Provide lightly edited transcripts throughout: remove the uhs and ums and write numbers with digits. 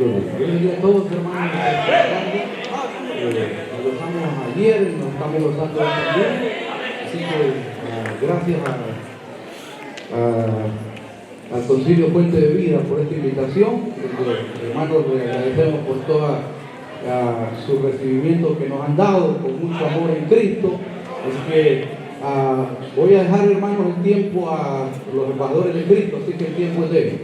Buenos días a todos, hermanos. Nos gozamos ayer y nos estamos gozando hoy también. Así que gracias al Concilio Fuente de Vida por esta invitación. Hermanos, les agradecemos por todo su recibimiento que nos han dado, con mucho amor en Cristo. Así que voy a dejar, hermanos, el tiempo a los embajadores de Cristo, así que el tiempo es de ellos.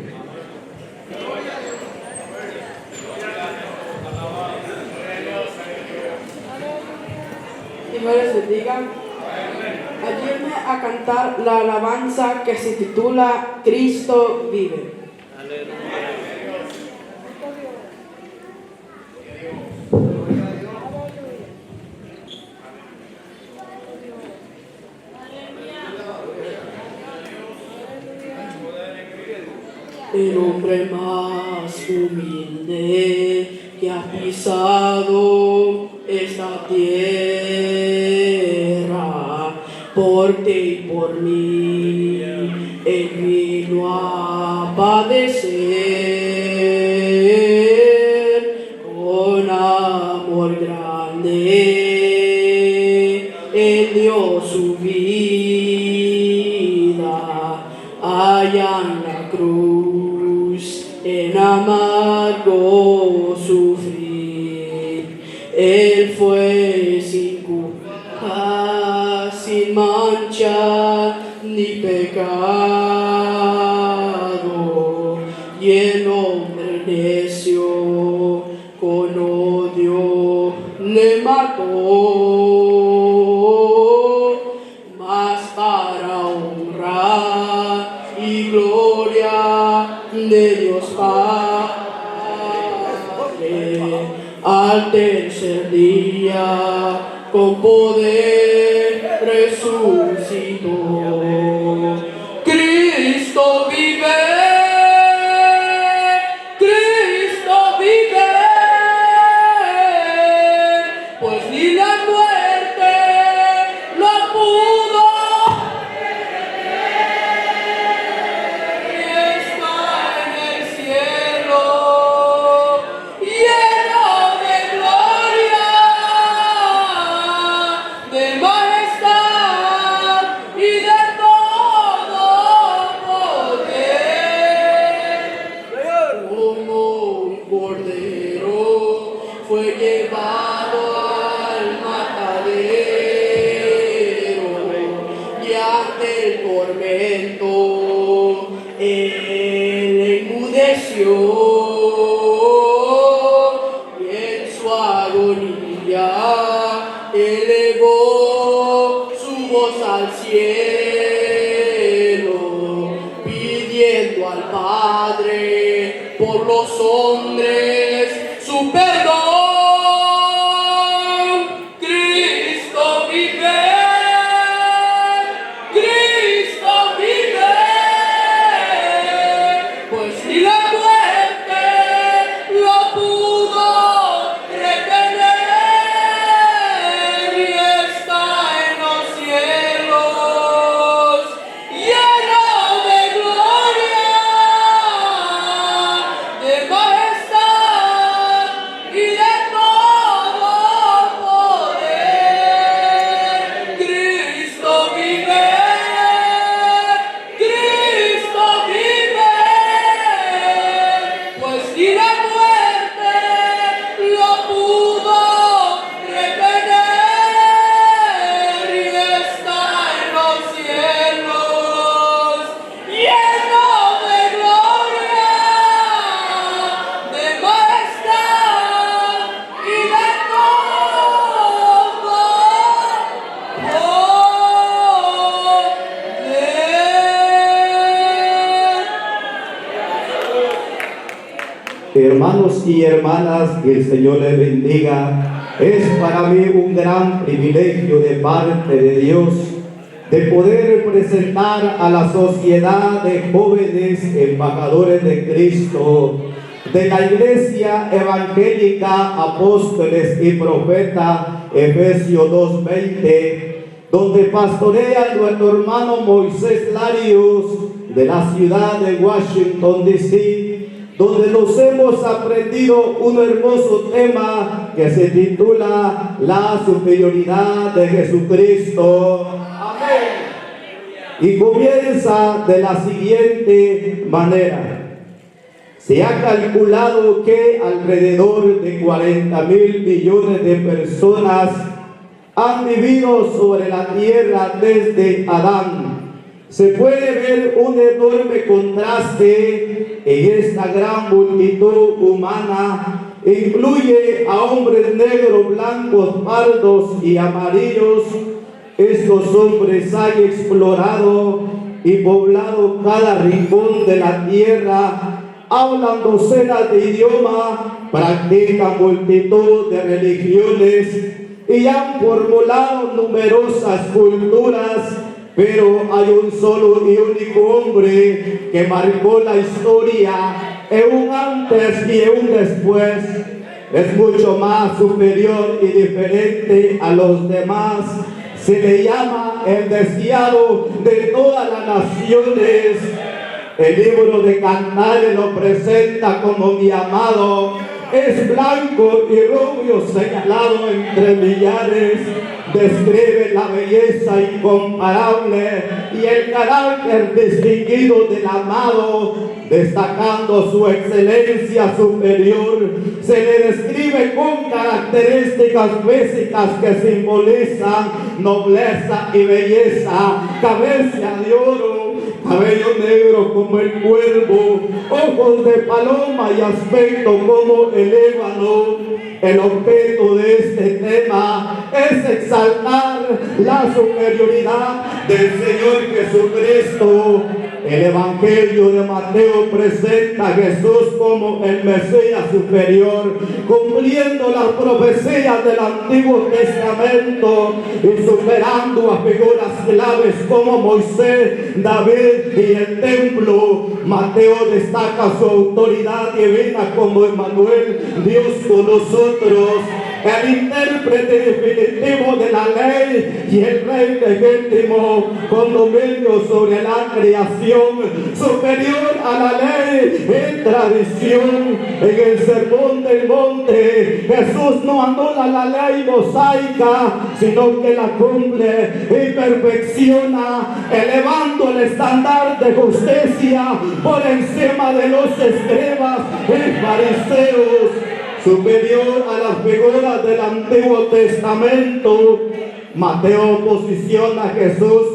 Dios les bendiga. Ayúdenme a cantar la alabanza que se titula Cristo vive. El hombre más humilde que ha pisado esta tierra, por ti y por mí, Él vino a padecer con amor grande. Él dio su vida allá en la cruz, en amargo sufrir. Él fue sin culpa, sin mancha ni pecado, y el hombre necio con odio le mató, mas para honra y gloria de Dios Padre, al tercer día con poder resucitó. Cristo vive, Cristo vive, pues ni la muerte lo pudo detener, y está en el cielo, lleno de gloria, de majestad y de todo poder. Como un cordero fue llevado al matadero, y ante el tormento él enmudeció, y en su agonía elevó su voz al cielo, pidiendo al Padre por los hombres su perdón. Cristo vive, Cristo vive, pues ni la muerte lo pudo retener, y está en los cielos, lleno de gloria, de majestad y de todo poder. Cristo vive, Cristo vive, pues ni la muerte lo pudo retener, y está en los cielos, lleno de gloria, de majestad y de todo poder. Hermanos y hermanas, que el Señor les bendiga. Es para mí un gran privilegio de parte de Dios de poder representar a la sociedad de jóvenes embajadores de Cristo de la Iglesia Evangélica Apóstoles y Profeta, Efesios 2:20, donde pastorea nuestro hermano Moisés Larios de la ciudad de Washington, D.C., donde nos hemos aprendido un hermoso tema que se titula La superioridad de Jesucristo. Amén. Y comienza de la siguiente manera. Se ha calculado que alrededor de 40.000 millones de personas han vivido sobre la tierra desde Adán. Se puede ver un enorme contraste en esta gran multitud humana. Incluye a hombres negros, blancos, pardos y amarillos. Estos hombres han explorado y poblado cada rincón de la tierra, hablan docenas de idiomas, practican multitud de religiones y han formulado numerosas culturas. Pero hay un solo y único hombre que marcó la historia en un antes y en un después. Es mucho más superior y diferente a los demás. Se le llama el deseado de todas las naciones. El libro de Cantares lo presenta como mi amado. Es blanco y rubio, señalado entre millares. Describe la belleza incomparable y el carácter distinguido del amado, destacando su excelencia superior. Se le describe con características físicas que simbolizan nobleza y belleza: cabeza de oro, cabello negro como el cuervo, ojos de paloma y aspecto como el ébano. El objeto de este tema es exaltar la superioridad del Señor Jesucristo. El Evangelio de Mateo presenta a Jesús como el Mesías superior, cumpliendo las profecías del Antiguo Testamento y superando a figuras claves como Moisés, David y el templo. Mateo destaca su autoridad divina como Emmanuel, Dios con nosotros, el intérprete definitivo de la ley y el rey legítimo con dominio sobre la creación, superior a la ley en tradición. En el Sermón del Monte, Jesús no anula la ley mosaica, sino que la cumple y perfecciona, elevando el estándar de justicia por encima de los escribas y fariseos. Superior a las figuras del Antiguo Testamento, Mateo posiciona a Jesús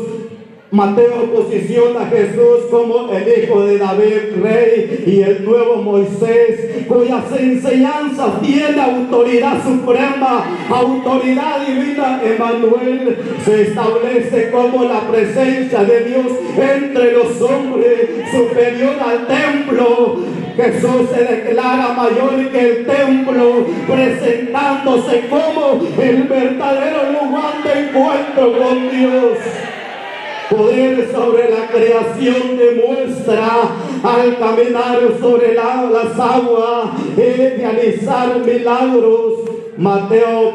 como el hijo de David, rey, y el nuevo Moisés, cuyas enseñanzas tiene autoridad suprema, autoridad divina. Emmanuel se establece como la presencia de Dios entre los hombres, superior al templo. Jesús se declara mayor que el templo, presentándose como el verdadero lugar de encuentro con Dios. Poder sobre la creación demuestra al caminar sobre las aguas y realizar milagros. Mateo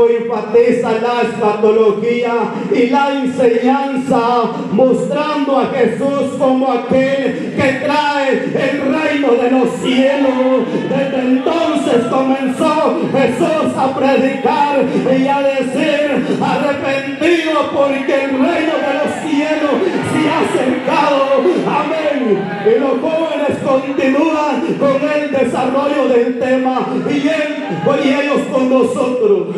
enfatiza la escatología y la enseñanza, mostrando a Jesús como aquel que trae el reino de los cielos. Desde entonces comenzó Jesús a predicar y a decir: arrepentido, porque el reino de los cielos se ha acercado. Amén. Y los jóvenes continúan con el desarrollo del tema y ellos con nosotros.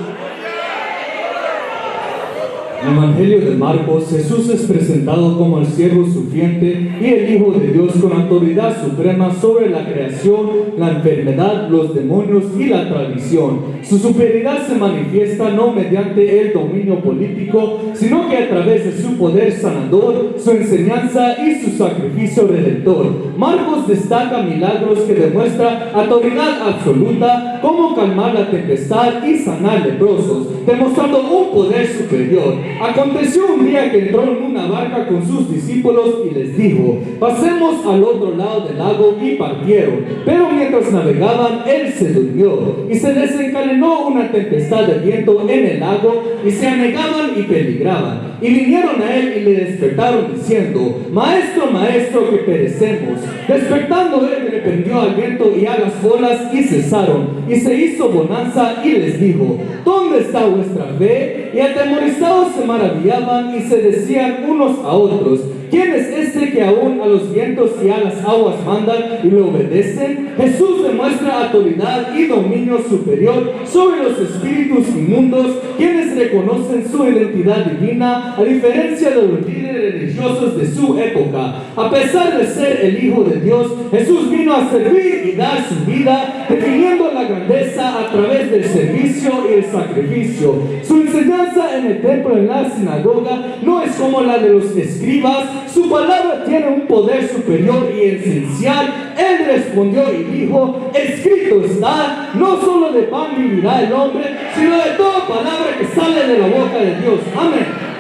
En el Evangelio de Marcos, Jesús es presentado como el siervo sufriente y el Hijo de Dios con autoridad suprema sobre la creación, la enfermedad, los demonios y la tradición. Su superioridad se manifiesta no mediante el dominio político, sino que a través de su poder sanador, su enseñanza y su sacrificio redentor. Marcos destaca milagros que demuestran autoridad absoluta, como calmar la tempestad y sanar leprosos, demostrando un poder superior. Aconteció un día que entró en una barca con sus discípulos y les dijo: pasemos al otro lado del lago, y partieron. Pero mientras navegaban, él se durmió, y se desencadenó una tempestad de viento en el lago, y se anegaban y peligraban. Y vinieron a él y le despertaron diciendo: Maestro, maestro, que perecemos. Despertando él, reprendió al viento y a las olas, y cesaron. Y se hizo bonanza, y les dijo: ¿dónde está vuestra fe? Y atemorizados se maravillaban y se decían unos a otros: ¿quién es este que aún a los vientos y a las aguas mandan y le obedecen? Jesús demuestra autoridad y dominio superior sobre los espíritus inmundos, quienes reconocen su identidad divina, a diferencia de los líderes religiosos de su época. A pesar de ser el Hijo de Dios, Jesús vino a servir y dar su vida, definiendo la grandeza a través del servicio y el sacrificio. Su enseñanza en el templo, en la sinagoga, no es como la de los escribas. Su palabra tiene un poder superior y esencial. Él respondió y dijo: escrito está, no solo de pan vivirá el hombre, sino de toda palabra que sale de la boca de Dios. Amén.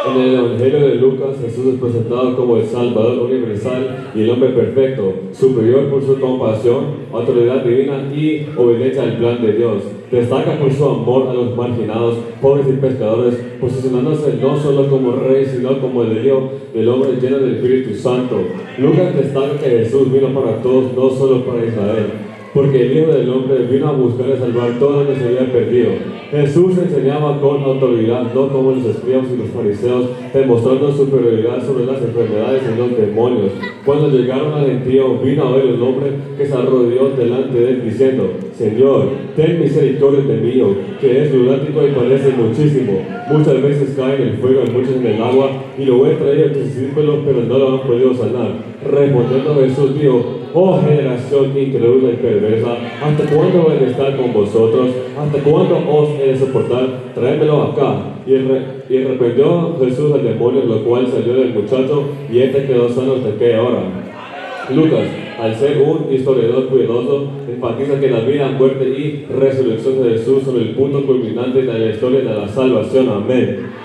En el Evangelio de Lucas, Jesús es presentado como el Salvador universal y el hombre perfecto, superior por su compasión, autoridad divina y obediencia al plan de Dios. Destaca por su amor a los marginados, pobres y pescadores, posicionándose no solo como rey, sino como el Hijo del hombre lleno del Espíritu Santo. Lucas destaca que Jesús vino para todos, no solo para Israel, porque el Hijo del Hombre vino a buscar y salvar todo lo que se había perdido. Jesús enseñaba con autoridad, no como los escribas y los fariseos, demostrando superioridad sobre las enfermedades y los demonios. Cuando llegaron al gentío, vino a ver el hombre que se arrodilló delante de él, diciendo: Señor, ten misericordia de mí, que es lunático y padece muchísimo. Muchas veces cae en el fuego y muchas en el agua, y lo he traído a tus discípulos, pero no lo han podido sanar. Respondiendo Jesús dijo: oh generación incrédula y perversa, ¿hasta cuándo voy a estar con vosotros? ¿Hasta cuándo os he de soportar? Traédmelo acá. Y reprendió Jesús al demonio, lo cual salió del muchacho, y este quedó sano hasta aquella hora. Lucas, al ser un historiador cuidadoso, enfatiza que la vida, muerte y resurrección de Jesús son el punto culminante de la historia de la salvación. Amén.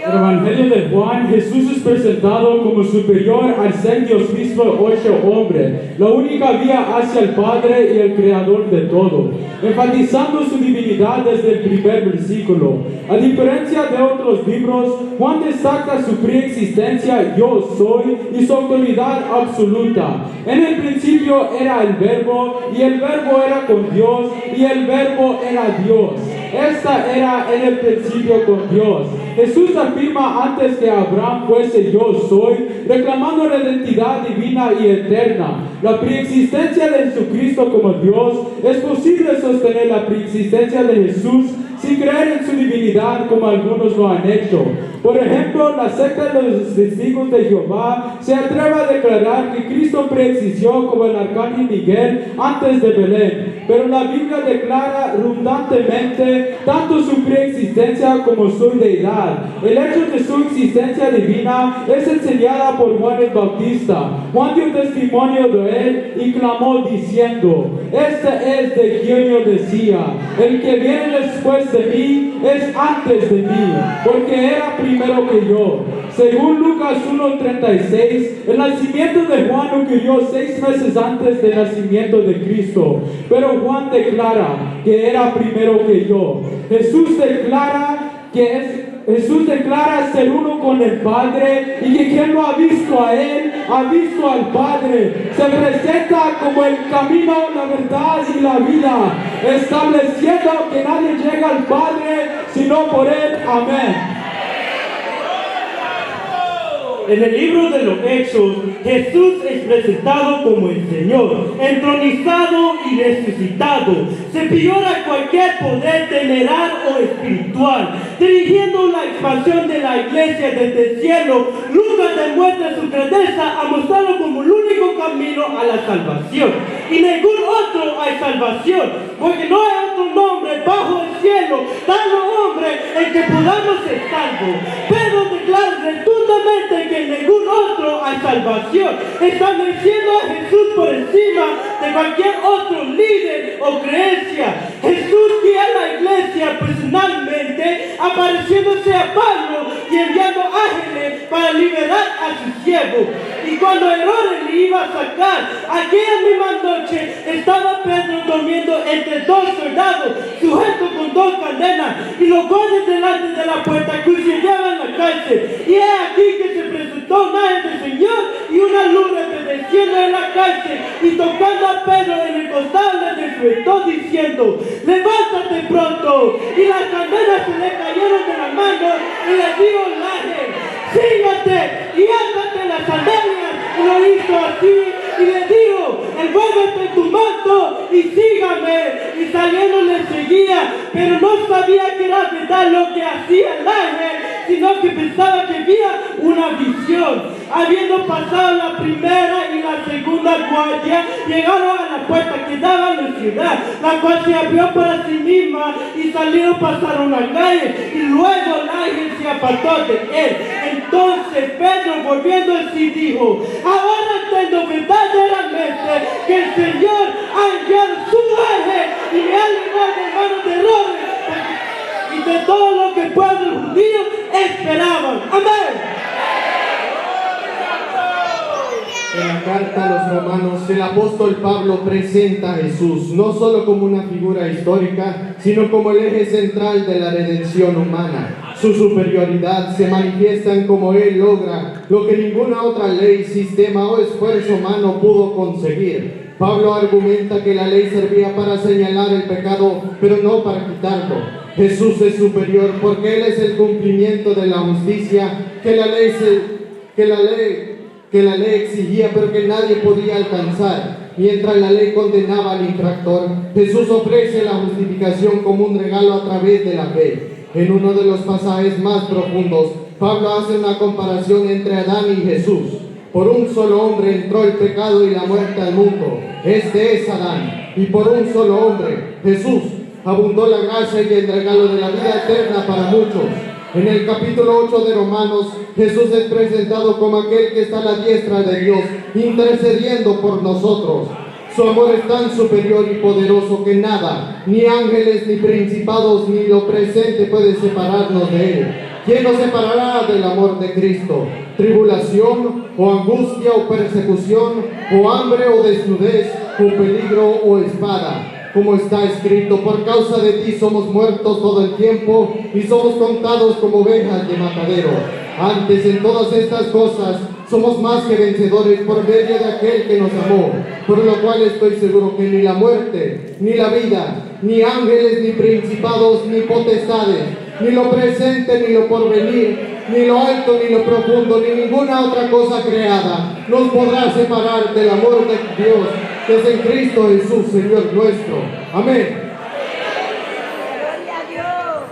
En el Evangelio de Juan, Jesús es presentado como superior al ser Dios mismo hecho hombre, la única vía hacia el Padre y el Creador de todo, enfatizando su divinidad desde el primer versículo. A diferencia de otros libros, Juan destaca su preexistencia, yo soy, y su autoridad absoluta. En el principio era el Verbo, y el Verbo era con Dios, y el Verbo era Dios. Esta era en el principio con Dios. Jesús afirma antes que Abraham fuese yo soy, reclamando la identidad divina y eterna. La preexistencia de Jesucristo como Dios. Es posible sostener la preexistencia de Jesús sin creer en su divinidad como algunos lo han hecho. Por ejemplo, la secta de los testigos de Jehová se atreve a declarar que Cristo preexistió como el arcángel Miguel antes de Belén, pero la Biblia declara redundantemente tanto su preexistencia como su deidad. El hecho de su existencia divina es enseñada por Juan el Bautista. Juan dio testimonio de él y clamó diciendo: este es de quien yo decía, el que viene después de mí es antes de mí, porque era primero que yo. Según Lucas 1:36, el nacimiento de Juan ocurrió 6 meses antes del nacimiento de Cristo, pero Juan declara que era primero que yo. Jesús declara ser uno con el Padre, y que quien lo ha visto a él, ha visto al Padre. Se presenta como el camino, la verdad y la vida, estableciendo que nadie llega al Padre sino por él. Amén. En el libro de los Hechos, Jesús es presentado como el Señor, entronizado y resucitado, superior a cualquier poder temporal o espiritual, dirigiendo la expansión de la iglesia desde el cielo. Lucas demuestra su grandeza a mostrarlo como el único camino a la salvación. y ningún otro hay salvación, porque no hay otro nombre bajo el cielo dado hombre en que podamos ser salvos. Pedro declara rotundamente que en ningún otro hay salvación, estableciendo a Jesús por encima de cualquier otro líder o creencia. Jesús guía a la iglesia personalmente, apareciéndose a Pablo y enviando ángeles para liberar a sus siervos. Y cuando Herodes le iba a sacar, aquella misma noche estaba Pedro durmiendo entre dos soldados, sujeto con dos cadenas, y los guardias delante de la puerta cuchillaban la cárcel. Y es aquí que se presentó un ángel del Señor y una luz resplandeciendo en la cárcel, y tocando a Pedro en el costado le despertó diciendo: levántate pronto. Y las cadenas se le cayeron de las manos y le dijo el ángel: sígate y átate las sandalias. Y lo hizo así y le dijo: envuélvete en tu manto y sígame. Y saliendo le seguía, pero no sabía que era verdad lo que hacía el ángel, sino que pensaba que había una visión. Habiendo pasado la primera y la segunda guardia, llegaron a la puerta que daba a la ciudad, la cual se abrió para sí misma, y salieron, pasaron la calle, y luego el ángel se apartó de él. Entonces Pedro, volviendo a sí, dijo: ahora entiendo verdaderamente que el Señor ha enviado su ángel y me ha librado de manos de Herodes y de todo lo que el pueblo judío esperaban. Amén. En la carta a los Romanos, el apóstol Pablo presenta a Jesús no solo como una figura histórica, sino como el eje central de la redención humana. Su superioridad se manifiesta en cómo Él logra lo que ninguna otra ley, sistema o esfuerzo humano pudo conseguir. Pablo argumenta que la ley servía para señalar el pecado, pero no para quitarlo. Jesús es superior porque Él es el cumplimiento de la justicia que la ley exigía, pero que nadie podía alcanzar. Mientras la ley condenaba al infractor, Jesús ofrece la justificación como un regalo a través de la fe. En uno de los pasajes más profundos, Pablo hace una comparación entre Adán y Jesús. Por un solo hombre entró el pecado y la muerte al mundo. Este es Adán. Y por un solo hombre, Jesús, abundó la gracia y el regalo de la vida eterna para muchos. En el capítulo 8 de Romanos, Jesús es presentado como aquel que está a la diestra de Dios, intercediendo por nosotros. Su amor es tan superior y poderoso que nada, ni ángeles, ni principados, ni lo presente puede separarnos de Él. ¿Quién nos separará del amor de Cristo? ¿Tribulación, o angustia, o persecución, o hambre, o desnudez, o peligro, o espada? Como está escrito: por causa de ti somos muertos todo el tiempo y somos contados como ovejas de matadero. Antes, en todas estas cosas, somos más que vencedores por medio de aquel que nos amó, por lo cual estoy seguro que ni la muerte, ni la vida, ni ángeles, ni principados, ni potestades, ni lo presente, ni lo porvenir, ni lo alto, ni lo profundo, ni ninguna otra cosa creada nos podrá separar del amor de Dios que es en Cristo Jesús, Señor nuestro. Amén.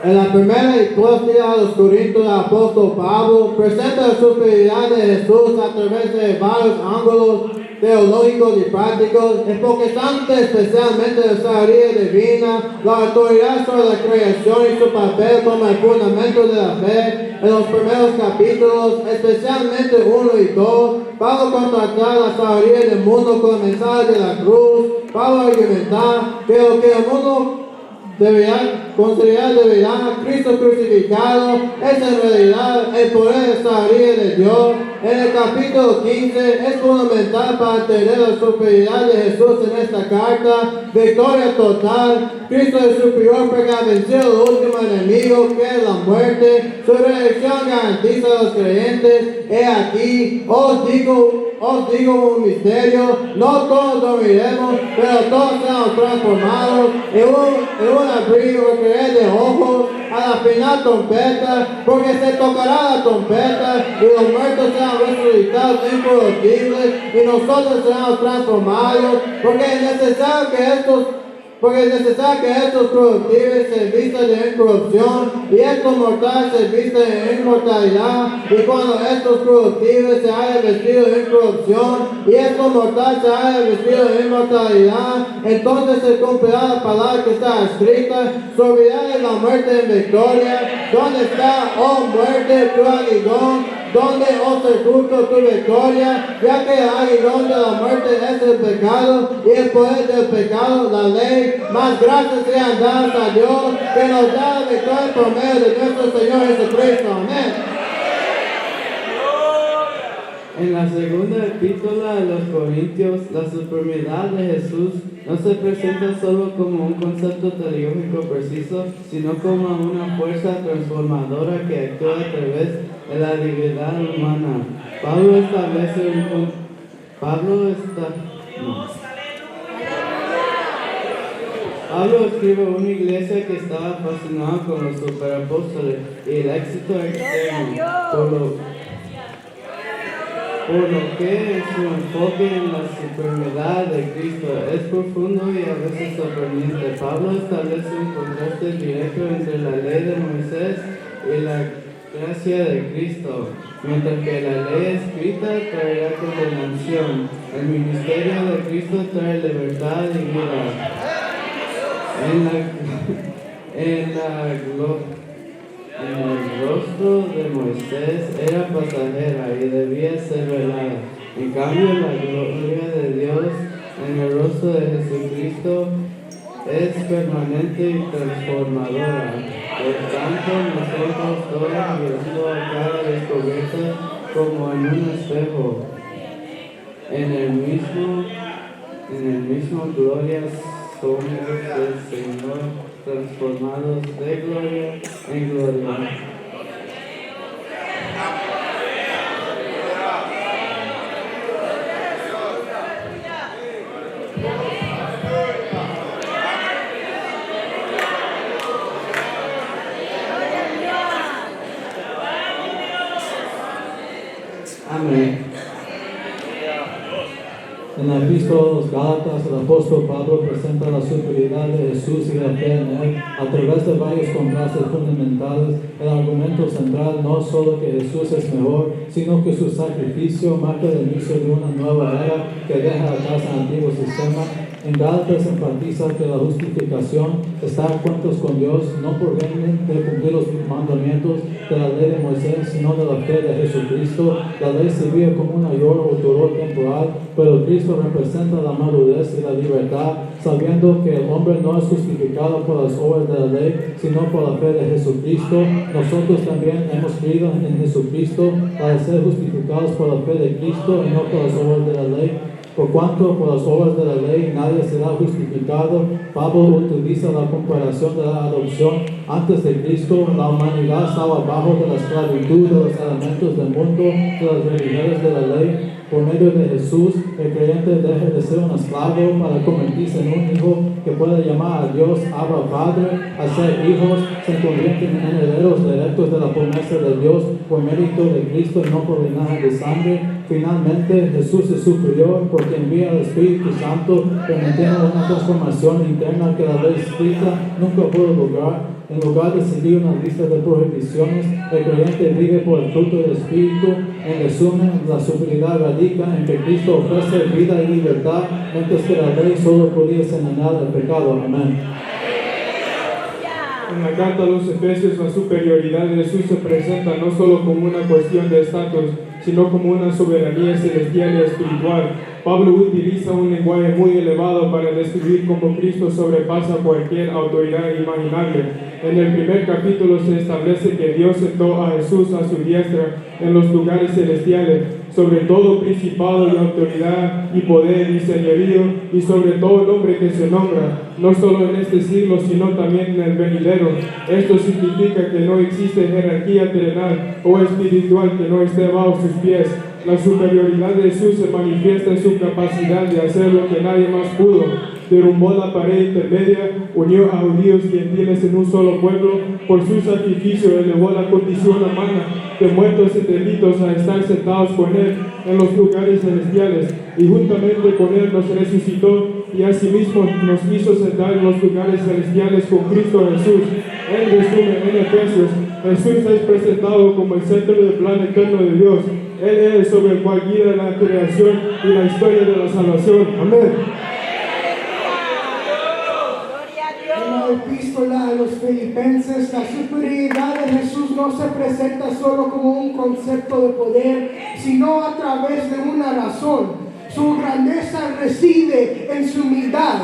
En la primera epístola a los Corintios, el apóstol Pablo presenta la superioridad de Jesús a través de varios ángulos teológicos y prácticos, enfocando especialmente la sabiduría divina, la autoridad sobre la creación y su papel como el fundamento de la fe. En los primeros capítulos, especialmente 1 y 2, Pablo contrasta la sabiduría del mundo con el mensaje de la cruz. Pablo argumenta que lo que el mundo deberá considerar de verdad a Cristo crucificado es en realidad el poder de sabiduría de Dios. En el capítulo 15 es fundamental para entender la superioridad de Jesús en esta carta. Victoria total. Cristo es superior porque ha vencido el último enemigo, que es la muerte. Su resurrección garantiza a los creyentes. He aquí, os digo un misterio: no todos dormiremos, pero todos serán transformados en un abrir y creer de ojos a la final trompeta, porque se tocará la trompeta y los muertos serán resucitados incorruptibles y nosotros seremos transformados, porque es necesario que estos Porque es necesario que estos corruptibles se vistan de incorrupción y estos mortales se vistan de inmortalidad. Y cuando estos corruptibles se hayan vestido de incorrupción y estos mortales se hayan vestido de inmortalidad, entonces se cumplirá la palabra que está escrita: sobre la muerte en victoria. ¿Dónde está, oh muerte, tu aguijón? ¿Dónde, oh sepulcro, tu victoria? Ya que el aguijón de la muerte es el pecado y el poder del pecado, la ley. Más gracias sean dadas a Dios que nos da la victoria por medio de nuestro Señor Jesucristo. Amén. En la segunda epístola de los Corintios, la supremidad de Jesús no se presenta solo como un concepto teológico preciso, sino como una fuerza transformadora que actúa a través de la divinidad humana. Pablo escribe a una iglesia que estaba fascinada con los superapóstoles y el éxito externo, por lo que su enfoque en la supremidad de Cristo es profundo y a veces sorprendente. Pablo establece un contraste directo entre la ley de Moisés y la gracia de Cristo. Mientras que la ley escrita traerá condenación, el ministerio de Cristo trae libertad y vida. El rostro de Moisés era pasajera y debía ser velada. En cambio, la gloria de Dios en el rostro de Jesucristo es permanente y transformadora. Por tanto, nosotros todos mirando a cada descubierta como en un espejo, en el mismo gloria somos del Señor, transformados de gloria en gloria. Amén. En la epístola a los Gálatas, el apóstol Pablo presenta la superioridad de Jesús y la fe en él a través de varios contrastes fundamentales. El argumento central no solo que Jesús es mejor, sino que su sacrificio marca el inicio de una nueva era que deja atrás el antiguo sistema. En Gálatas enfatiza que la justificación está a cuentas con Dios, no por medio de cumplir los mandamientos de la ley de Moisés, sino de la fe de Jesucristo. La ley servía como una ayuda o dolor temporal, pero Cristo representa la madurez y la libertad, sabiendo que el hombre no es justificado por las obras de la ley, sino por la fe de Jesucristo. Nosotros también hemos creído en Jesucristo para ser justificados por la fe de Cristo y no por las obras de la ley. Por cuanto por las obras de la ley nadie será justificado, Pablo utiliza la comparación de la adopción. Antes de Cristo, la humanidad estaba bajo de la esclavitud de los elementos del mundo, de las religiones de la ley. Por medio de Jesús, el creyente deja de ser un esclavo para convertirse en un hijo que puede llamar a Dios Abba Padre, a ser hijos, se convierten en herederos directos de la promesa de Dios por mérito de Cristo y no por linaje de sangre. Finalmente, Jesús es superior porque envía al Espíritu Santo, permitiendo una transformación interna que la ley escrita nunca pudo lograr. En lugar de seguir una lista de prohibiciones, el creyente vive por el fruto del Espíritu. En resumen, la superioridad radica en que Cristo ofrece vida y libertad, mientras que la ley solo podía señalar el pecado. Amén. En la carta a los Efesios, la superioridad de Jesús se presenta no solo como una cuestión de estatus, sino como una soberanía celestial y espiritual. Pablo utiliza un lenguaje muy elevado para describir cómo Cristo sobrepasa cualquier autoridad imaginable. En el primer capítulo se establece que Dios sentó a Jesús a su diestra en los lugares celestiales, sobre todo principado y autoridad y poder y señorío, y sobre todo el hombre que se nombra, no solo en este siglo, sino también en el venidero. Esto significa que no existe jerarquía terrenal o espiritual que no esté bajo sus pies. La superioridad de Jesús se manifiesta en su capacidad de hacer lo que nadie más pudo. Derrumbó la pared intermedia, unió a judíos y gentiles en un solo pueblo. Por su sacrificio elevó la condición humana de muertos y de vivos a estar sentados con Él en los lugares celestiales, y juntamente con Él nos resucitó y asimismo nos hizo sentar en los lugares celestiales con Cristo Jesús. En resumen, en Efesios, Jesús es presentado como el centro del plan eterno de Dios. Él es sobre el cual guía la creación y la historia de la salvación. Amén. En la epístola a los Filipenses, la superioridad de Jesús no se presenta solo como un concepto de poder, sino a través de una razón. Su grandeza reside en su humildad.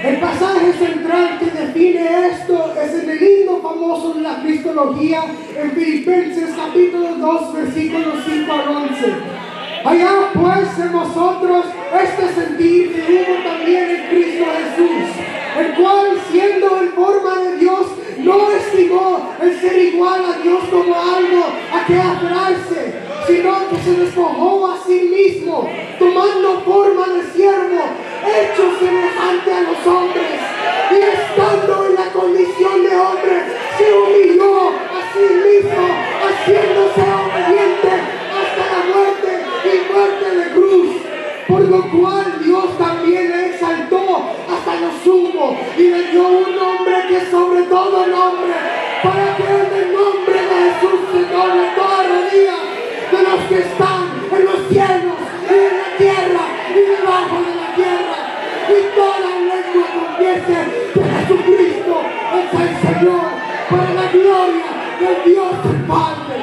El pasaje central que define esto es en el himno famoso de la Cristología en Filipenses capítulo 2 versículos 5 al 11. Allá pues en vosotros este sentir que hubo también en Cristo Jesús, el cual siendo en forma de Dios no estimó el ser igual a Dios como algo a que aferrarse, sino que se despojó a sí mismo, tomando forma de siervo, hecho semejante a los hombres, y estando en la condición de hombre, se humilló a sí mismo, haciéndose obediente hasta la muerte y muerte de cruz. Por lo cual Dios también le exaltó hasta lo sumo y le dio un nombre que es sobre todo nombre, para que en el nombre de Jesús se doble toda rodilla de los que están en los cielos y en la tierra y debajo de la tierra, y toda lengua confiese que Jesucristo es el Señor, para la gloria del Dios del Padre.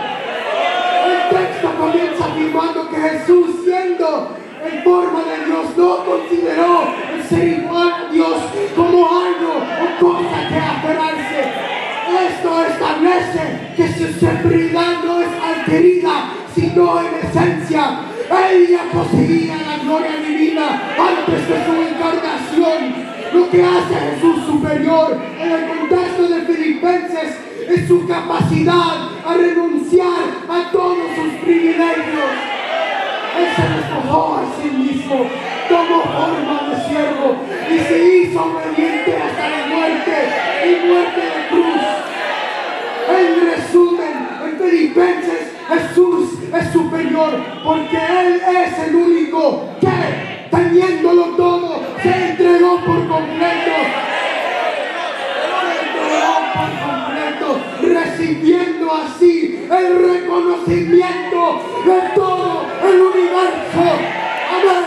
El texto comienza afirmando que Jesús, siendo en forma de Dios, no consideró el ser igual a Dios como algo o cosa que aferrarse. Esto establece que su superioridad no es adquirida, sino en esencia. Ella poseía la gloria divina antes de su encarnación. Lo que hace a Jesús superior en el contexto de Filipenses es su capacidad a renunciar a todos sus privilegios. Él se despojó a sí mismo, tomó forma de siervo y se hizo obediente hasta la muerte y muerte de cruz. En resumen, en Filipenses, Jesús es superior porque Él es el único que, teniéndolo todo, se entregó por completo. Recibiendo así el reconocimiento de todo el universo. Amén.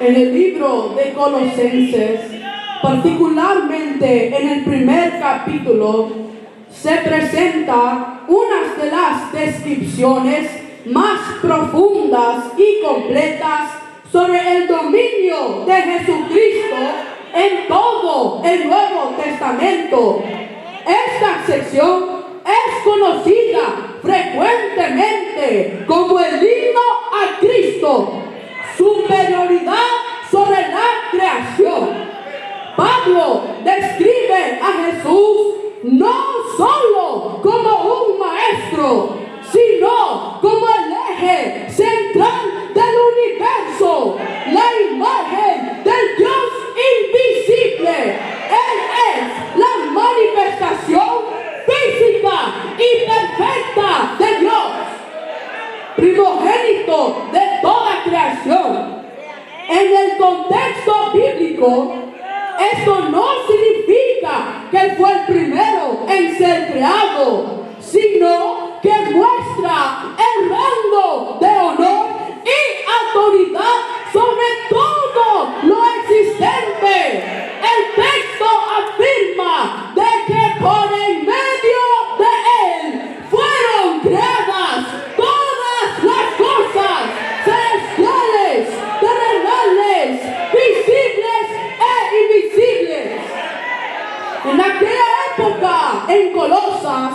En el libro de Colosenses, particularmente en el primer capítulo, se presenta una de las descripciones más profundas y completas sobre el dominio de Jesucristo en todo el Nuevo Testamento. Esta sección es conocida frecuentemente como el himno a Cristo, superioridad sobre la creación. Pablo describe a Jesús no solo como un maestro, sino como el eje central del universo, la imagen del Dios invisible. Él es la manifestación física y perfecta de Dios, primogénito de toda creación. En el contexto bíblico, esto no significa que Él fue el primero en ser creado, sino que muestra el rango de honor y autoridad sobre todo lo existente. El texto afirma de que por en medio de Él fueron creadas todas las cosas, celestiales, terrenales, visibles e invisibles. En aquella época, en Colosas,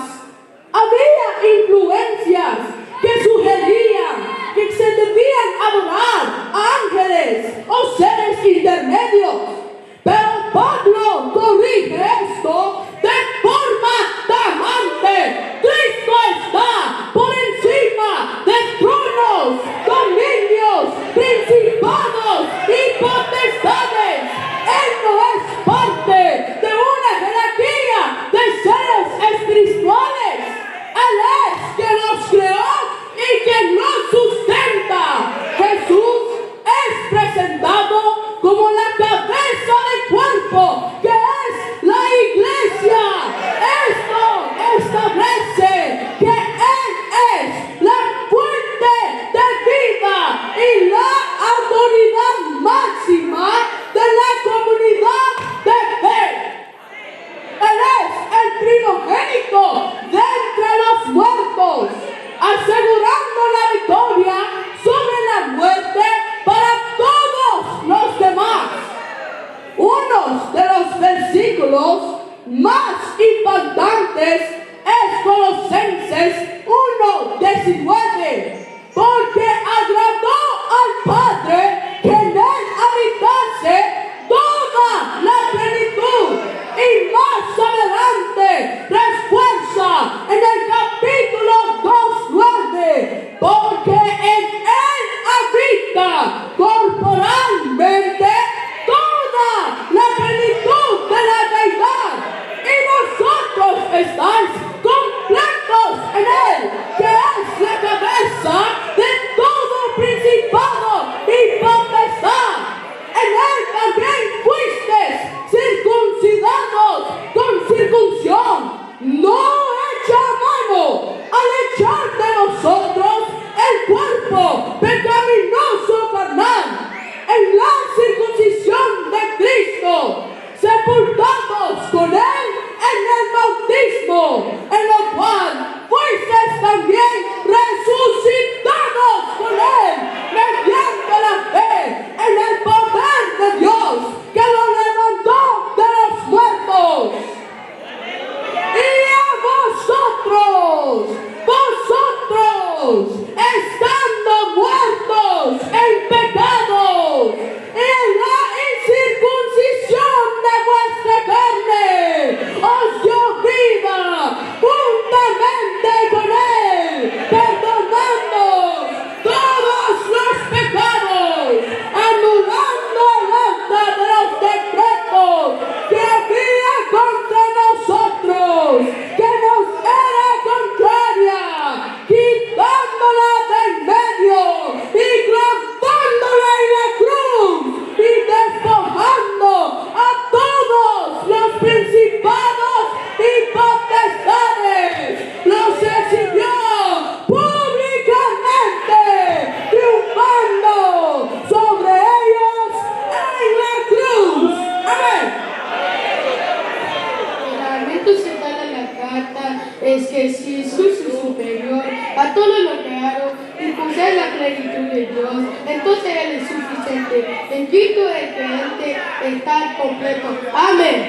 Él es suficiente. Bendito el creyente está completo. Amén.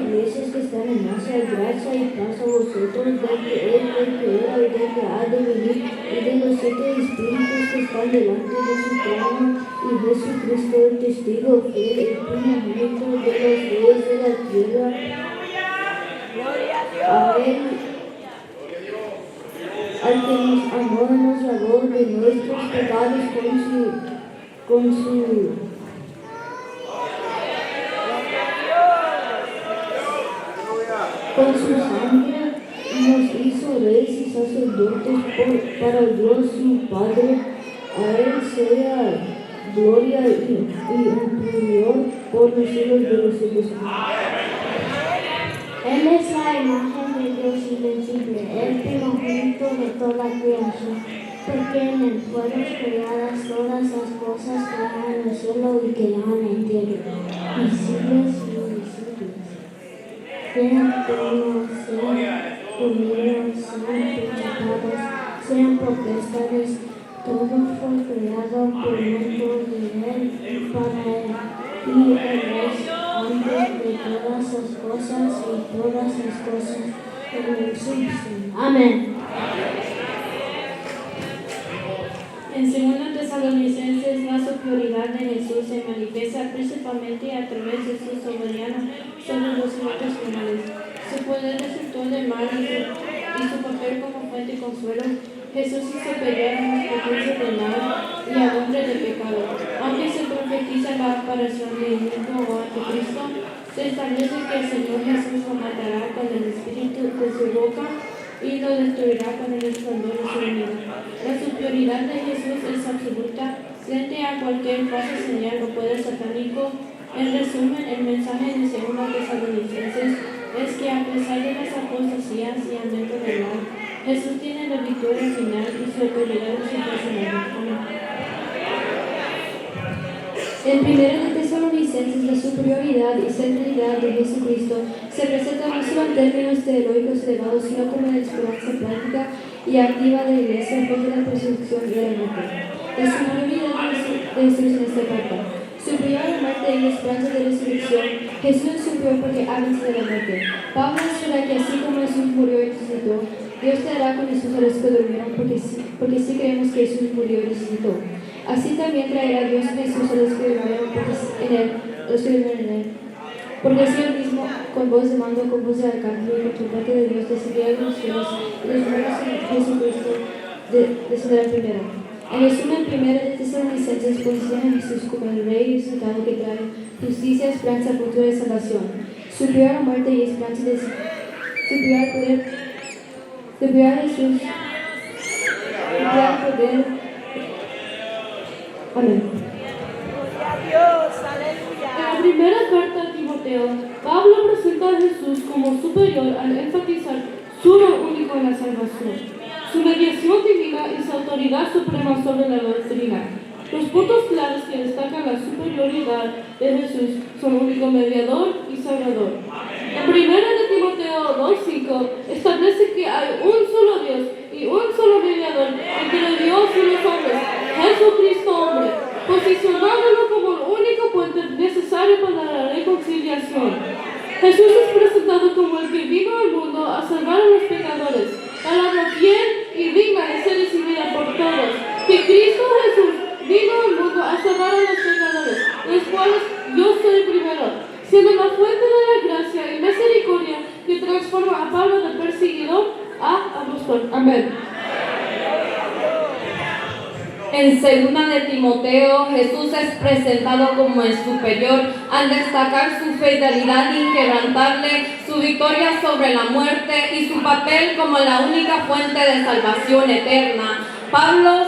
Iglesias que están en Asia, gracia y paz a vosotros, del que es, del que era y del que ha de venir, y de los 7 espíritus que están delante de su trono, y Jesucristo el testigo fiel, el primogénito de los reyes de la tierra. A él, al que nos amó y nos lavó de nuestros pecados con su sangre, nos hizo reyes y sacerdotes para Dios su Padre. A Él sea gloria y honor por los siglos de los siglos. Él es la imagen de Dios invencible, el primogénito de toda creación, porque en él fueron creadas todas las cosas que hay en el cielo y que hay en la tierra, visibles y invisibles. Sean tronos, sean dominios, sean principados, sean potestades, todo fue creado por medio de él y para él. Y él es antes de todas las cosas y todas las cosas en él subsisten. Amén. En 2 Tesalonicenses, la superioridad de Jesús se manifiesta principalmente a través de su soberanía sobre los eventos finales. Su poder resultó de mal y su papel como fuente de consuelo. Jesús es superior a las potencias del mal y al hombre del pecado. Aunque se profetiza la aparición de un mismo o anticristo, se establece que el Señor Jesús lo matará con el espíritu de su boca y lo destruirá con el esplendor de su venida. La superioridad de Jesús es absoluta frente a cualquier falsa señal o poder satánico. En resumen, el mensaje de 2 Tesalonicenses es que a pesar de las apostasías y aumento del mal, Jesús tiene la victoria final y su autoridad es impresionante. En 1 Tesalonicenses, la superioridad y centralidad de Jesucristo se presenta no solo en términos teológicos elevados, sino como la esperanza práctica y activa de la Iglesia frente a la persecución y la muerte. La superioridad de Jesús en esta carta. Superior a la muerte y la esperanza de resurrección, Jesús es superior porque ha vencido la muerte. Pablo espera que así como Jesús murió y resucitó, Dios te dará con Jesús a los que durmieron, porque sí creemos que Jesús murió y resucitó. Así también traerá Dios a Jesús a los que durmieron en él. Porque así él mismo, con voz de mando, con voz de arcángel y con trompeta de Dios, descenderá de los cielos y los muertos en Jesucristo descenderán primero. En resumen, 1 Tesalonicenses posiciona a Jesús como el Rey resucitado que trae justicia, esperanza, futuro y salvación. Superior a la muerte y esperanza de superior al poder, superior a Jesús, superior al poder. Amén. En la primera carta a Timoteo, Pablo presenta a Jesús como superior al enfatizar su rol único en la salvación, su mediación divina y su autoridad suprema sobre la doctrina. Los puntos claros que destacan la superioridad de Jesús son único mediador y salvador. En 1 Timoteo 2:5 establece que hay un solo Dios y un solo mediador entre Dios y los hombres, Jesucristo hombre, posicionándolo como el único puente necesario para la reconciliación. Jesús es presentado como el que vino al mundo a salvar a los pecadores, palabra fiel y digna de ser recibida por todos, que Cristo Jesús vino al mundo a salvar a los pecadores, los cuales yo soy primero, siendo la fuente de la gracia y misericordia que transforma a Pablo de perseguidor a apóstol. Amén. En 2 Timoteo, Jesús es presentado como el superior al destacar su fidelidad inquebrantable, su victoria sobre la muerte y su papel como la única fuente de salvación eterna. Pablo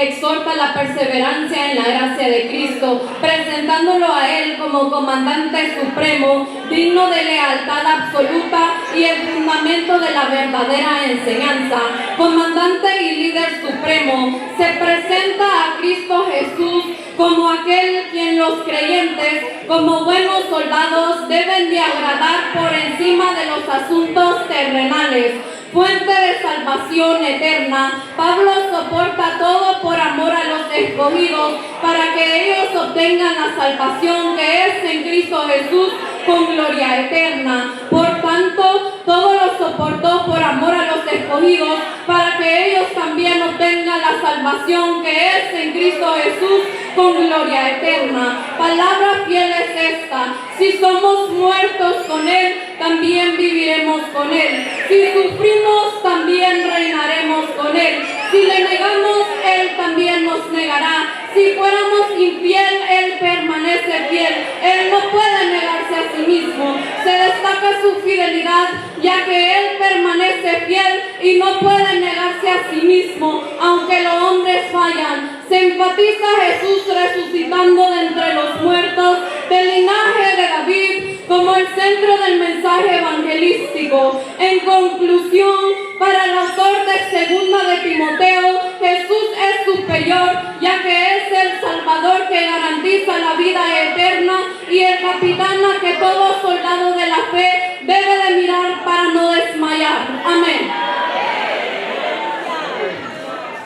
exhorta la perseverancia en la gracia de Cristo, presentándolo a él como comandante supremo, digno de lealtad absoluta y el fundamento de la verdadera enseñanza. Comandante y líder supremo, se presenta a Cristo Jesús como aquel quien los creyentes, como buenos soldados, deben de agradar por encima de los asuntos terrenales. Fuente de salvación eterna, Pablo soporta todo por amor a los escogidos, para que ellos obtengan la salvación que es en Cristo Jesús con gloria eterna. Por tanto, todo lo soportó por amor a los escogidos, para que ellos también obtengan la salvación que es en Cristo Jesús con gloria eterna. Palabra fiel es esta: si somos muertos con Él, también viviremos con Él. Si sufrimos, también reinaremos con Él. Si le negamos, Él también nos negará. Si fuéramos infiel, Él permanece fiel. Él no puede negarse a sí mismo. Se destaca su fidelidad, ya que Él permanece fiel y no puede negarse a sí mismo, aunque los hombres fallan. Se enfatiza Jesús resucitando de entre los muertos, del linaje de David, como el centro del mensaje evangelístico. En conclusión, para el autor de 2 de Timoteo, Jesús es superior, ya que es el Salvador que garantiza la vida eterna y el capitán a que todo soldado de la fe debe de mirar para no desmayar. Amén.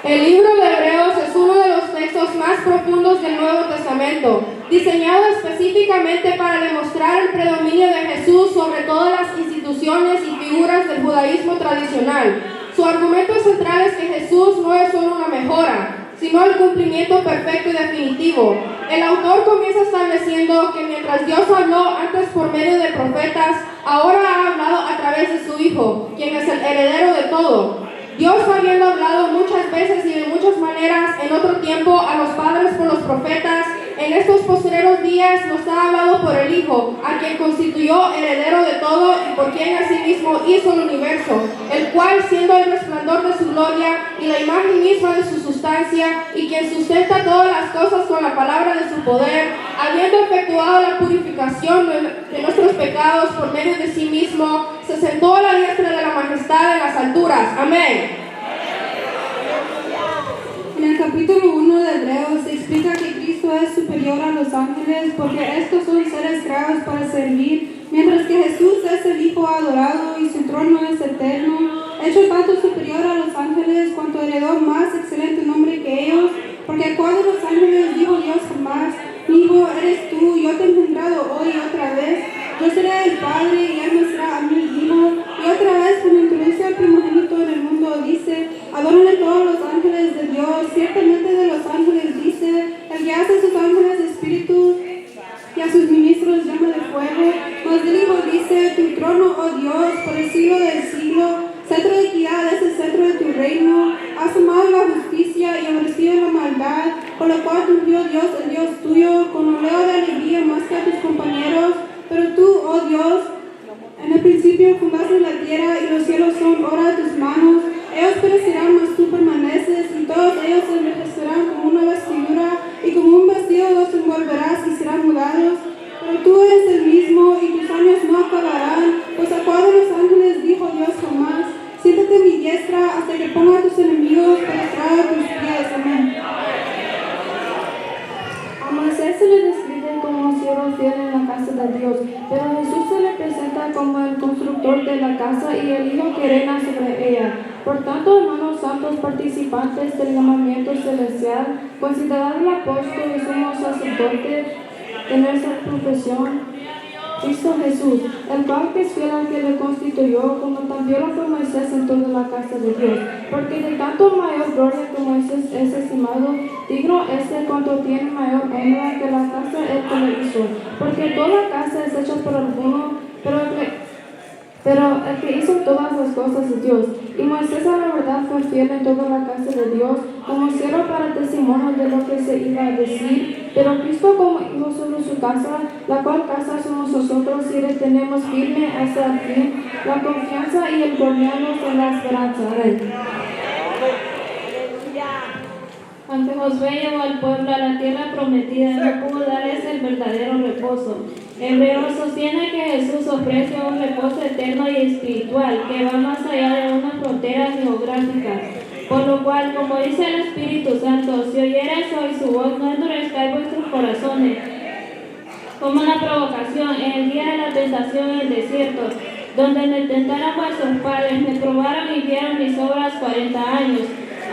El libro de Hebreos es uno de los textos más profundos del Nuevo Testamento, diseñado específicamente para demostrar el predominio de Jesús sobre todas las instituciones y figuras del judaísmo tradicional. Su argumento central es que Jesús no es solo una mejora, sino el cumplimiento perfecto y definitivo. El autor comienza estableciendo que mientras Dios habló antes por medio de profetas, ahora ha hablado a través de su Hijo, quien es el heredero de todo. Dios, habiendo hablado muchas veces y de muchas maneras en otro tiempo a los padres por los profetas, en estos postreros días nos ha hablado por el Hijo, a quien constituyó heredero de todo y por quien asimismo hizo el universo, el cual, siendo el resplandor de su gloria y la imagen misma de su sustancia, y quien sustenta todas las cosas con la palabra de su poder, habiendo efectuado la purificación de nuestros pecados por medio de sí mismo, se sentó a la diestra de la majestad en las alturas. Amén. En el capítulo 1 de Hebreos se explica que Cristo es superior a los ángeles porque estos son seres creados para servir, mientras que Jesús es el Hijo adorado y su trono es eterno, hecho tanto superior a los ángeles cuanto heredó más excelente nombre que ellos, porque a cuál de los ángeles dijo Dios jamás: mi hijo eres tú, yo te he engendrado hoy otra vez, yo seré el Padre y él me será a mi hijo. Y otra vez, cuando introduce al primogénito en el mundo, dice: adórenle todos los ángeles de Dios. Ciertamente de los ángeles dice: el que hace a sus ángeles espíritus y a sus ministros llama de fuego. Mas del Hijo dice: tu trono, oh Dios, por el siglo del siglo, cetro de equidad es el cetro de tu reino. Has amado la justicia y aborrecido la maldad, por lo cual te ungió Dios, el Dios tuyo, con oleo de alegría más que a tus compañeros. Pero tú, oh Dios, en el principio fundaste la tierra y los cielos son obra de tus manos. Ellos perecerán, mas tú permaneces, y todos ellos se envejecerán como una vestidura, y como un vestido los envolverás y serán mudados. Pero tú eres el mismo, y tus años no acabarán. Pues a cuál de los ángeles dijo Dios jamás: siéntate a mi diestra hasta que ponga a tus enemigos por estrado de tus pies. Amén. A Moisés se le describe como siervo fiel en la casa de Dios, pero a Jesús se le presenta como el constructor de la casa y el Hijo que reina sobre ella. Por tanto, hermanos santos, participantes del llamamiento celestial, considerad el apóstol y sumo sacerdote de nuestra profesión, Cristo Jesús, el cual que es fiel al que le constituyó, como también lo fue Moisés en toda la casa de Dios. Porque de tanto mayor gloria que Moisés es estimado, digno es cuanto tiene mayor honra que la casa el que le hizo. Porque toda casa es hecha por alguno, pero el que hizo todas las cosas es Dios. Y Moisés a la verdad fue fiel en toda la casa de Dios, como siervo para testimonio de lo que se iba a decir. Pero Cristo como hijo sobre su casa, la cual casa somos nosotros, y retenemos firme hasta el fin la confianza y el guardarnos en la esperanza. Amén. Aunque Josué llevó al pueblo a la tierra prometida, no pudo darles el verdadero reposo. Hebreos sostiene que Jesús ofrece un reposo eterno y espiritual que va más allá de unas fronteras geográficas. Por lo cual, como dice el Espíritu Santo, si oyereis hoy su voz, no endurezcáis vuestros corazones, como la provocación en el día de la tentación en el desierto, donde me tentaron vuestros padres, me probaron y vieron mis obras 40 años.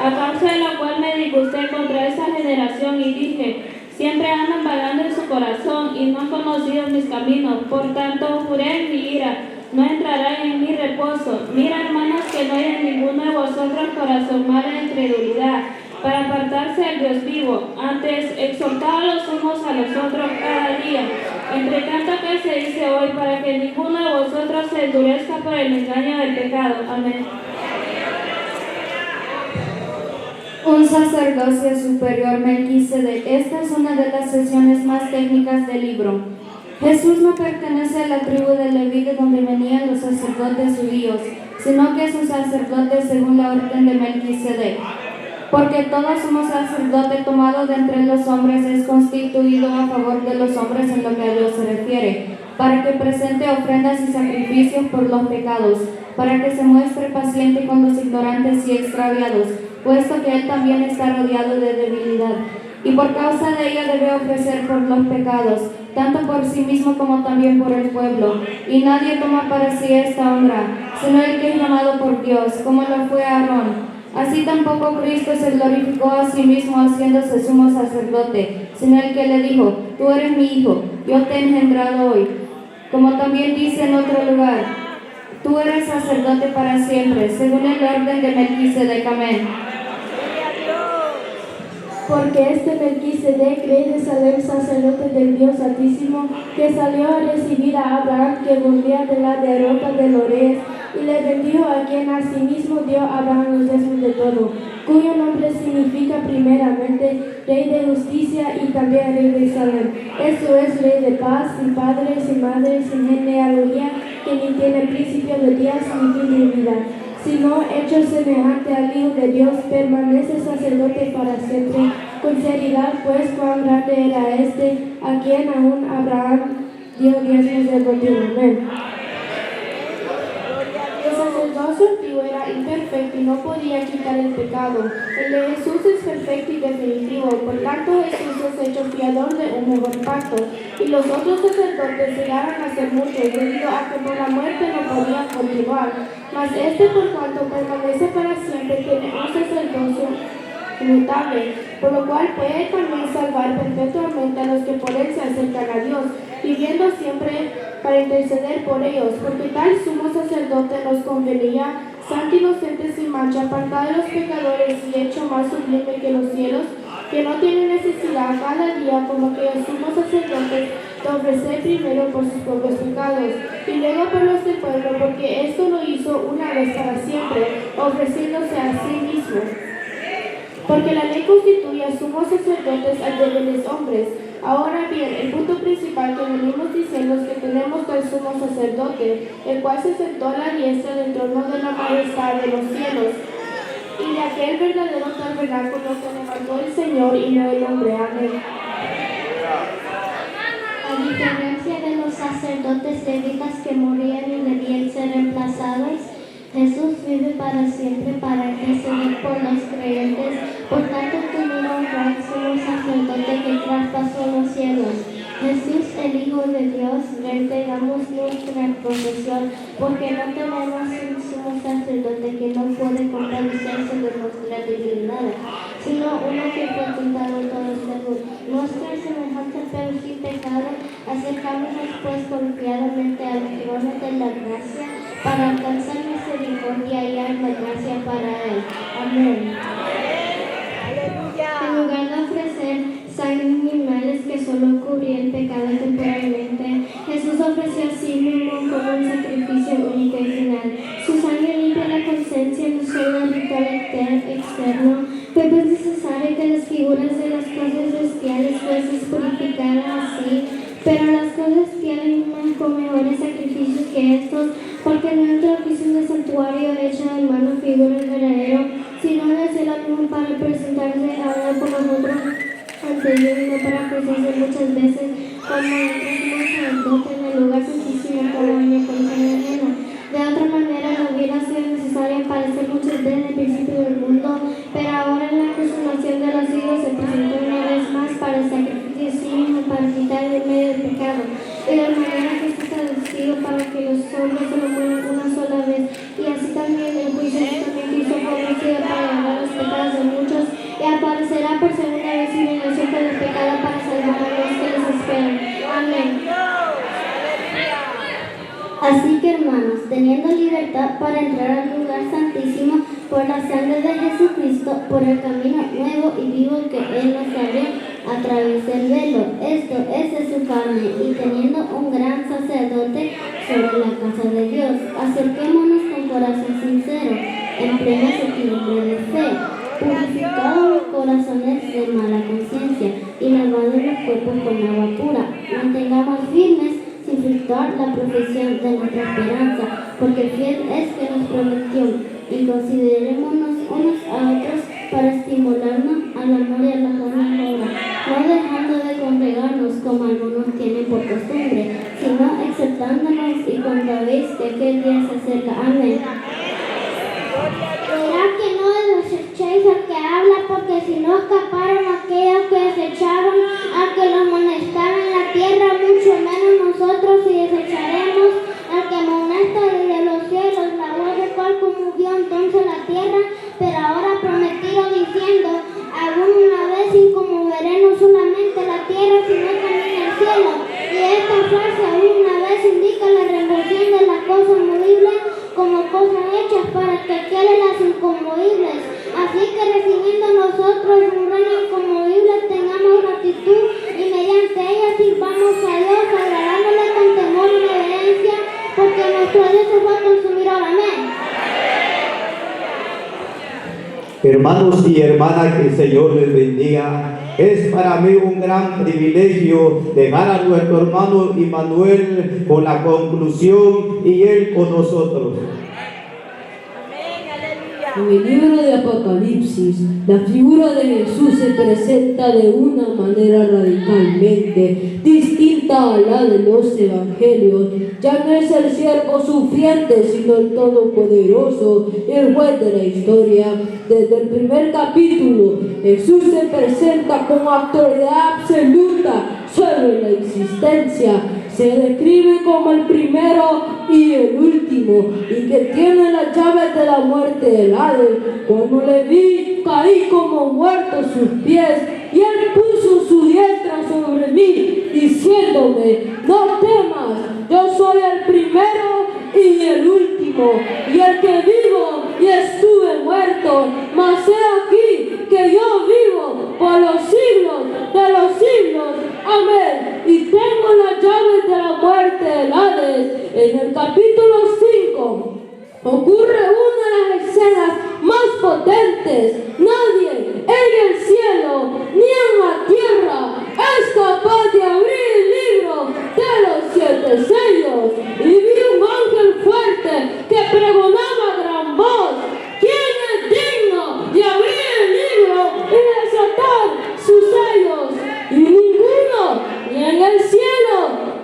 a causa de la cual me disgusté contra esta generación y dije, siempre andan vagando en su corazón y no han conocido mis caminos. Por tanto, juré en mi ira, no entrarán en mi reposo. Mira, hermanos, que no haya en ninguno de vosotros corazón malo de incredulidad, para apartarse del Dios vivo. Antes, exhortad a los unos a los otros cada día, entre tanto que se dice hoy, para que ninguno de vosotros se endurezca por el engaño del pecado. Amén. Un sacerdocio superior, Melquisedec. Esta es una de las sesiones más técnicas del libro. Jesús no pertenece a la tribu de Leví, de donde venían los sacerdotes judíos, sino que es un sacerdote según la orden de Melquisedec. Porque todo sumo sacerdote tomado de entre los hombres es constituido a favor de los hombres en lo que a Dios se refiere, para que presente ofrendas y sacrificios por los pecados, para que se muestre paciente con los ignorantes y extraviados, puesto que él también está rodeado de debilidad. Y por causa de ella debe ofrecer por los pecados, tanto por sí mismo como también por el pueblo. Y nadie toma para sí esta honra, sino el que es llamado por Dios, como lo fue Aarón. Así tampoco Cristo se glorificó a sí mismo haciéndose sumo sacerdote, sino el que le dijo, tú eres mi hijo, yo te he engendrado hoy. Como también dice en otro lugar, tú eres sacerdote para siempre, según el orden de Melquisedec. Amén. Porque este Melquisedec, rey de Salem, sacerdote del Dios Altísimo, que salió a recibir a Abraham, que volvía de la derrota de Lores, y le bendijo, a quien asimismo dio a Abraham los diezmos de todo, cuyo nombre significa primeramente Rey de Justicia y también Rey de Salem. Esto es Rey de paz, sin padre, sin madre, sin genealogía, que ni tiene principio de días ni fin de vida, sino hecho semejante al Hijo de Dios, permanece sacerdote para siempre. Con seriedad, pues, cuán grande era este, a quien aún Abraham dio diezmos del continuo. Amén. El sacerdocio antiguo era imperfecto y no podía quitar el pecado. El de Jesús es perfecto y definitivo, por tanto Jesús es hecho fiador de un mejor pacto. Y los otros sacerdotes llegaron a ser muchos, debido a que por la muerte no podían continuar. Mas este, por cuanto permanece para siempre, tiene un sacerdocio inmutable, por lo cual puede también salvar perpetuamente a los que por él se acercan a Dios, viviendo siempre para interceder por ellos, porque tal sumo sacerdote nos convenía, santo, inocente, sin mancha, apartado de los pecadores y hecho más sublime que los cielos, que no tiene necesidad cada día, como que los sumos sacerdotes, de ofrecer primero por sus propios pecados y luego por los del pueblo, porque esto lo hizo una vez para siempre, ofreciéndose a sí mismo. Porque la ley constituye a sumos sacerdotes a débiles hombres. Ahora bien, el punto principal que venimos diciendo es que tenemos tal sumo sacerdote, el cual se sentó a la diestra del trono de la majestad de los cielos, y de aquel verdadero tabernáculo que levantó el Señor y no el hombre. Amén. A diferencia de los sacerdotes levitas que morían y debían ser reemplazados, Jesús vive para siempre para interceder por los creyentes. Por tanto, tuvieron un gran sumo sacerdote que traspasó los cielos. Jesús, el Hijo de Dios, le entregamos nuestra profesión, porque no tenemos un sumo sacerdote que no puede compadecerse de nuestra debilidad, sino uno que fue tentado en todo según nuestra semejanza, pero sin pecado. Acercámonos pues confiadamente al trono de la gracia para alcanzar misericordia y hallar gracia para él. Amén. En lugar de ofrecer animales que solo cubrían pecado temporalmente, Jesús ofreció a sí mismo como un sacrificio único y final. Su sangre limpia la conciencia, no solo el ritual externo, pero es necesario que las figuras de las cosas bestiales fuesen purificadas así, pero las cosas bestiales no con mejores sacrificios que estos, porque no es un santuario hecho de mano figura el verdadero, sino desde la misma para presentarse ahora por nosotros ante Dios, y no para ofrecerse muchas veces como el sacerdote en el lugar santísimo cada año con sangre ajena. De otra manera no hubiera sido necesario aparecer muchas veces en el principio del mundo, pero ahora en la consumación de los siglos se presentó una vez más para el sacrificio de sí mismo, para quitar el medio del pecado, de la manera que está establecido para que los hombres solo mueran una sola vez, y así también el juicio también hizo conocido para lavar los pecados de teniendo libertad para entrar al lugar santísimo por la sangre de Jesucristo, por el camino nuevo y vivo que Él nos abrió a través del velo. Esto es de su carne, y teniendo un gran sacerdote sobre la casa de Dios, acerquémonos con corazón sincero, en plena certidumbre de fe, purificados los corazones de mala conciencia y lavados los cuerpos con agua pura. Mantengamos firmes sin fluctuar la profesión de nuestra esperanza, porque fiel es que nos prometió, y considerémonos unos a otros para estimularnos al amor y a las buenas obras, no dejando de congregarnos como algunos tienen por costumbre, sino exaltándonos, y cuando veis que aquel día se acerca. Amén. Mirad que no desechéis al que habla, porque si no escaparon aquellos que desecharon al que los amonestaba en la tierra, mucho menos nosotros si desecharemos al que amonesta desde los cielos, la voz del cual conmovió entonces la tierra, pero ahora prometido diciendo, aún una vez inconmoveré no solamente la tierra, sino también el cielo. Y esta frase aún una vez indica la remoción de las cosas movibles como cosas hechas para que queden las inconmovibles. Así que recibiendo nosotros un reino inconmovible, tengamos gratitud y mediante ella sirvamos a Dios, agradándole con temor y reverencia, porque nuestro Dios se va a consumir ahora. Amén. Hermanos y hermanas, que el Señor les bendiga. Es para mí un gran privilegio dejar a nuestro hermano Immanuel con la conclusión y él con nosotros. En el libro de Apocalipsis, la figura de Jesús se presenta de una manera radicalmente distinta a la de los evangelios. Ya no es el siervo sufriente, sino el todopoderoso, el juez de la historia. Desde el primer capítulo, Jesús se presenta con autoridad absoluta sobre la existencia. Se describe como el primero y el último, y que tiene las llaves de la muerte del Hades. Cuando le vi, caí como muerto a sus pies, y él puso su diestra sobre mí, diciéndome, no temas, yo soy el primero y el último, y el que vivo y estuve muerto, mas he aquí que yo vivo por los siglos de los siglos. Amén. Y tengo las llaves de la muerte del Hades. En el capítulo 5 ocurre una de las escenas más potentes. Nadie en el cielo ni en la tierra es capaz de abrir el libro de los 7 sellos. Y vi un ángel fuerte que pregonaba a gran voz, ¿quién es digno de abrir el libro y desatar sus sellos? Y ninguno, ni en el cielo,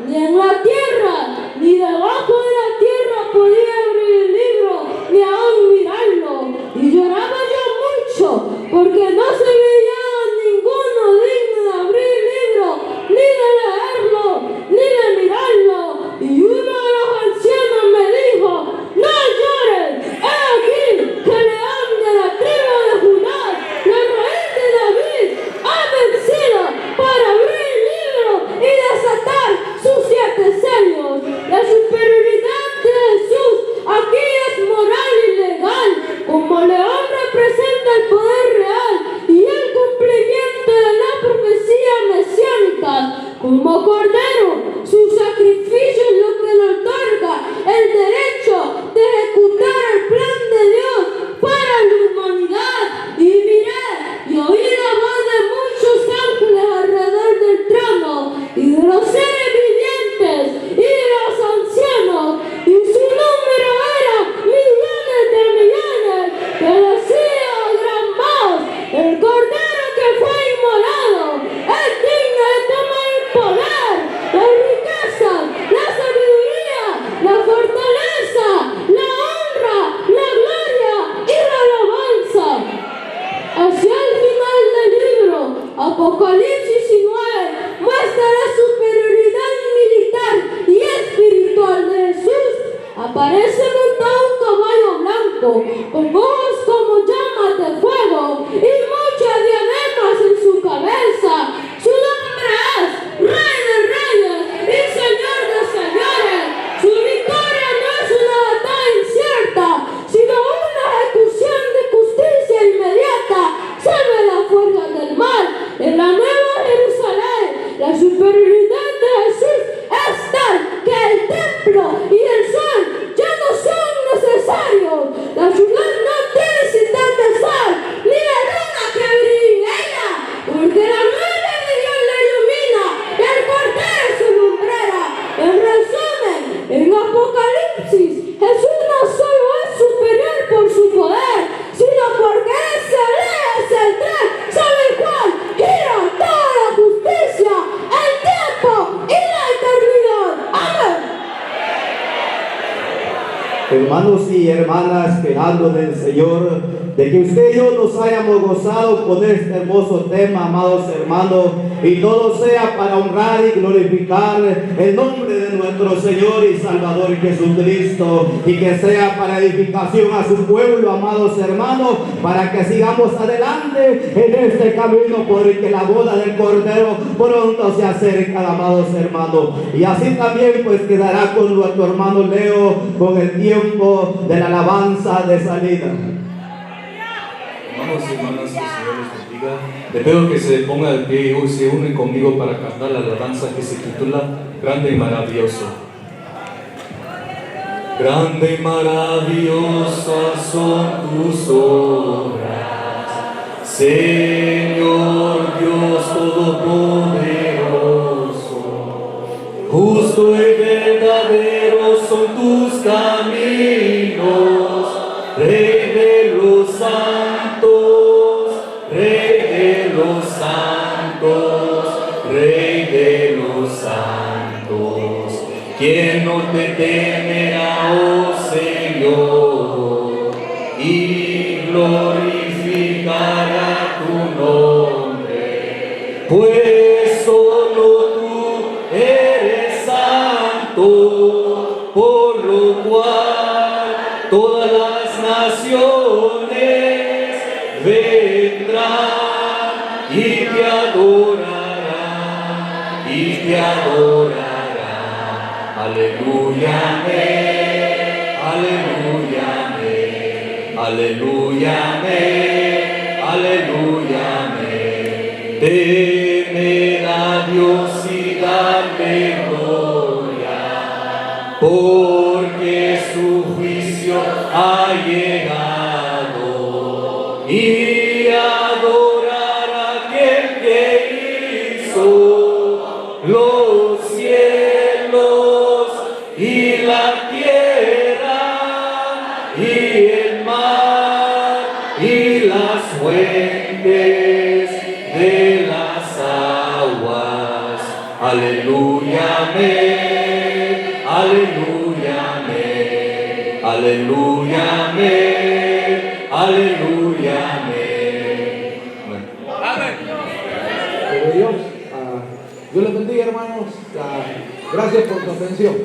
ni en la tierra, ni debajo de la tierra podía abrir el libro, ni aún mirarlo. Y lloraba yo mucho, porque no se veía ninguno digno de abrir el libro, ni de leerlo, ni de mirarlo. Y uno de los ancianos me dijo, no llores, he aquí que León de la tribu de Judá, la raíz de David, ha vencido para abrir el libro y desatar sus 7 sellos. La superioridad de Jesús aquí es moral y legal. Como León representa el poder real y el cumplimiento de la profecía mesiánica, como Cordero, su sacrificio es lo que le otorga el derecho de ejecutar el plan de Dios para la humanidad. Y miré y oí la voz de muchos ángeles alrededor del trono y de los seres vivientes y de los ancianos, y su número era millones de millones, que decía a gran voz, el Cordero que fue inmolado es digno de tomar el poder, la riqueza, la sabiduría, la fortaleza, la honra, la gloria y la alabanza. Hacia el final del libro, Apocalipsis 9 muestra la superioridad militar y espiritual de Jesús. Aparece montado un caballo blanco, con ojos como llamas de fuego y muchas diademas en su cabeza. Su nombre es Rey de Reyes y Señor de Señores. Su victoria no es una hermanos y hermanas, esperando del Señor, de que usted y yo nos hayamos gozado con este hermoso tema, amados hermanos, y todo sea para honrar y glorificar el nombre de nuestro Señor y Salvador Jesucristo, y que sea para edificación a su pueblo, amados hermanos, para que sigamos adelante en este camino, porque la boda del Cordero pronto se acerca, amados hermanos. Y así también pues quedará con nuestro hermano Leo con el tiempo de la alabanza de salida. Hermanos y hermanas, que el Señor les bendiga. Le pido que se ponga de pie y hoy se unen conmigo para cantar la alabanza que se titula Grande y Maravilloso. Grande y maravillosas son tus obras, Señor Dios Todopoderoso. Justo y verdadero son tus caminos, Rey de los santos, Rey de los santos, Rey de los santos. ¿Quién no te temerá, oh Señor, y glorificará tu nombre? Pues solo tú eres santo, por lo cual todas las naciones vendrán y te adorarán, y te adorarán. Aleluya, amén, aleluya, amén, aleluya, amén, aleluya, amén. Temed a Dios y dale gloria, porque su juicio ha llegado, y adorar a aquel que hizo los cielos y la tierra y el mar y las fuentes de las aguas. Aleluya, amén, aleluya, amén, aleluya, amén, aleluya, amén. Amén. Dios les bendiga, hermanos. Gracias por su atención.